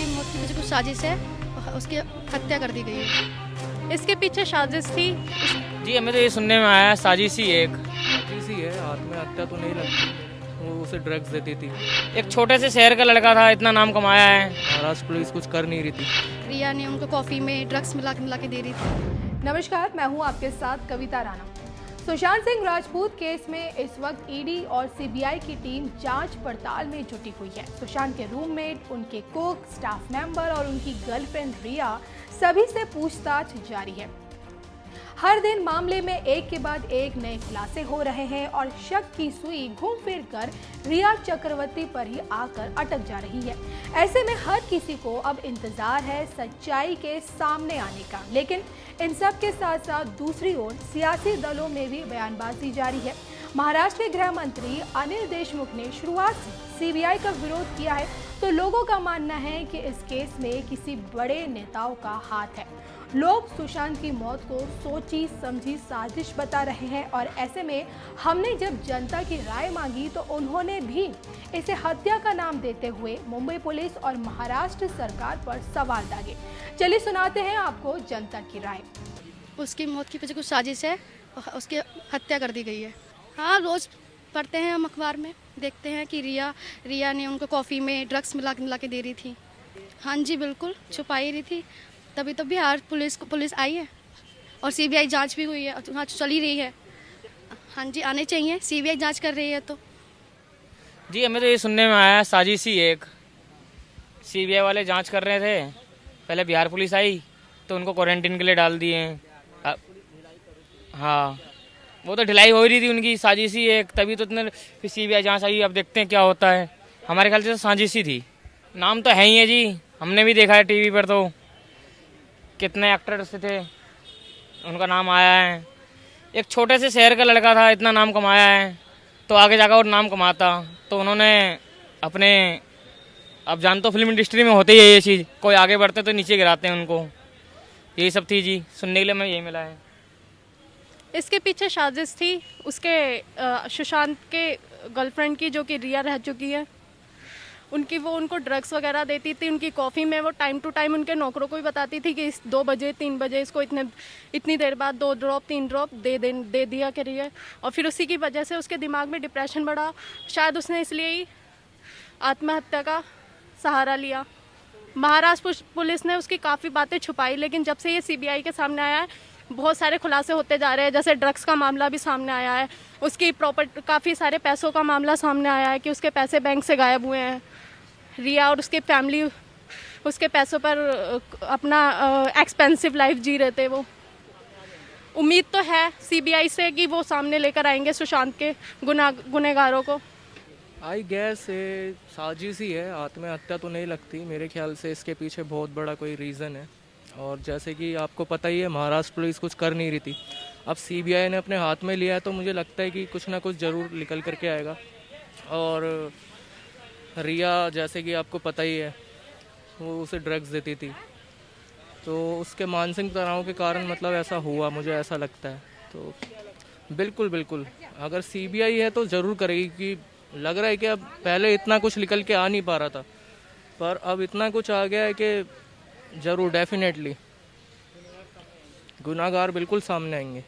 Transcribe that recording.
उसकी मौत के पीछे कुछ साजिश है, उसकी हत्या कर दी गई है। इसके पीछे साजिश थी। जी हमें तो ये सुनने में आया है साजिश ही एक साजिश ही है, आत्महत्या तो नहीं लगती, वो उसे ड्रग्स देती थी। एक छोटे से शहर का लड़का था, इतना नाम कमाया है। महाराष्ट्र पुलिस कुछ कर नहीं रही थी। रिया ने उनको कॉफ़ी में ड्रग्स मिला के दे रही थी। नमस्कार, मैं हूं आपके साथ कविता राणा। सुशांत सिंह राजपूत केस में इस वक्त ईडी और सीबीआई की टीम जांच पड़ताल में जुटी हुई है। सुशांत के रूममेट, उनके कुक, स्टाफ मेंबर और उनकी गर्लफ्रेंड रिया सभी से पूछताछ जारी है। हर दिन मामले में एक के बाद एक नए खुलासे हो रहे हैं और शक की सुई घूम फिर कर रिया चक्रवर्ती पर ही आकर अटक जा रही है। ऐसे में हर किसी को अब इंतजार है सच्चाई के सामने आने का। लेकिन इन सब के साथ साथ दूसरी ओर सियासी दलों में भी बयानबाजी जारी है। महाराष्ट्र के गृह मंत्री अनिल देशमुख ने शुरुआत से सीबीआई का विरोध किया है, तो लोगों का मानना है कि इस केस में किसी बड़े नेताओं का हाथ है। लोग सुशांत की मौत को सोची समझी साजिश बता रहे हैं और ऐसे में हमने जब जनता की राय मांगी तो उन्होंने भी इसे हत्या का नाम देते हुए मुंबई पुलिस और महाराष्ट्र सरकार पर सवाल दागे। चलिए सुनाते हैं आपको जनता की राय। उसकी मौत के पीछे कुछ साजिश है, उसकी हत्या कर दी गई है। हाँ, रोज़ पढ़ते हैं हम अखबार में, देखते हैं कि रिया ने उनको कॉफ़ी में ड्रग्स मिला के दे रही थी। हाँ जी, बिल्कुल छुपाई रही थी, तभी तो बिहार पुलिस आई है और सीबीआई जांच भी हुई है, जांच चली रही है। हाँ जी, आने चाहिए, सीबीआई जांच कर रही है। तो जी हमें तो ये सुनने में आया है साजिश ही एक सीबीआई वाले जांच कर रहे थे, पहले बिहार पुलिस आई तो उनको क्वारंटीन के लिए डाल दिए हैं। हाँ, वो तो ढिलाई हो रही थी उनकी, साजिश ही एक, तभी तो इतने फिर सीबीआई जांच आई। अब देखते हैं क्या होता है। हमारे ख्याल से तो साजिश ही थी। नाम तो है ही है जी, हमने भी देखा है टीवी पर, तो कितने एक्टर्स थे उनका नाम आया है। एक छोटे से शहर का लड़का था, इतना नाम कमाया है, तो आगे जाकर और नाम कमाता। तो उन्होंने अपने, अब जान तो फिल्म इंडस्ट्री में होते ही है ये चीज़, कोई आगे बढ़ते तो नीचे गिराते हैं उनको। यही सब थी जी, सुनने के लिए मैं यही मिला है। इसके पीछे साजिश थी उसके सुशांत के गर्लफ्रेंड की, जो कि रिया रह चुकी है। उनको ड्रग्स वगैरह देती थी। उनकी कॉफ़ी में वो टाइम टू टाइम उनके नौकरों को भी बताती थी कि इस 2 बजे 3 बजे इसको इतनी देर बाद 2 ड्रॉप 3 ड्रॉप दे दिया करिए। और फिर उसी की वजह से उसके दिमाग में डिप्रेशन बढ़ा। शायद उसने इसलिए ही आत्महत्या का सहारा लिया। महाराष्ट्र पुलिस ने उसकी काफ़ी बातें छुपाई, लेकिन जब से ये सीबीआई के सामने आया है, बहुत सारे खुलासे होते जा रहे हैं। जैसे ड्रग्स का मामला भी सामने आया है, उसकी काफ़ी सारे पैसों का मामला सामने आया है कि उसके पैसे बैंक से गायब हुए हैं। रिया और उसकी फैमिली उसके पैसों पर अपना एक्सपेंसिव लाइफ जी रहे थे। वो उम्मीद तो है सीबीआई से कि वो सामने लेकर आएंगे सुशांत के गुनहगारों को। आई गैस साजिश ही है, आत्महत्या तो नहीं लगती। मेरे ख्याल से इसके पीछे बहुत बड़ा कोई रीज़न है। और जैसे कि आपको पता ही है, महाराष्ट्र पुलिस कुछ कर नहीं रही थी, अब सीबीआई ने अपने हाथ में लिया है, तो मुझे लगता है कि कुछ ना कुछ ज़रूर निकल करके आएगा। और रिया, जैसे कि आपको पता ही है, वो उसे ड्रग्स देती थी, तो उसके मानसिक तनाव के कारण मतलब ऐसा हुआ, मुझे ऐसा लगता है। तो बिल्कुल अगर सीबीआई है तो ज़रूर करेगी, कि लग रहा है कि अब पहले इतना कुछ निकल के आ नहीं पा रहा था, पर अब इतना कुछ आ गया है कि ज़रूर डेफिनेटली गुनाहगार बिल्कुल सामने आएंगे।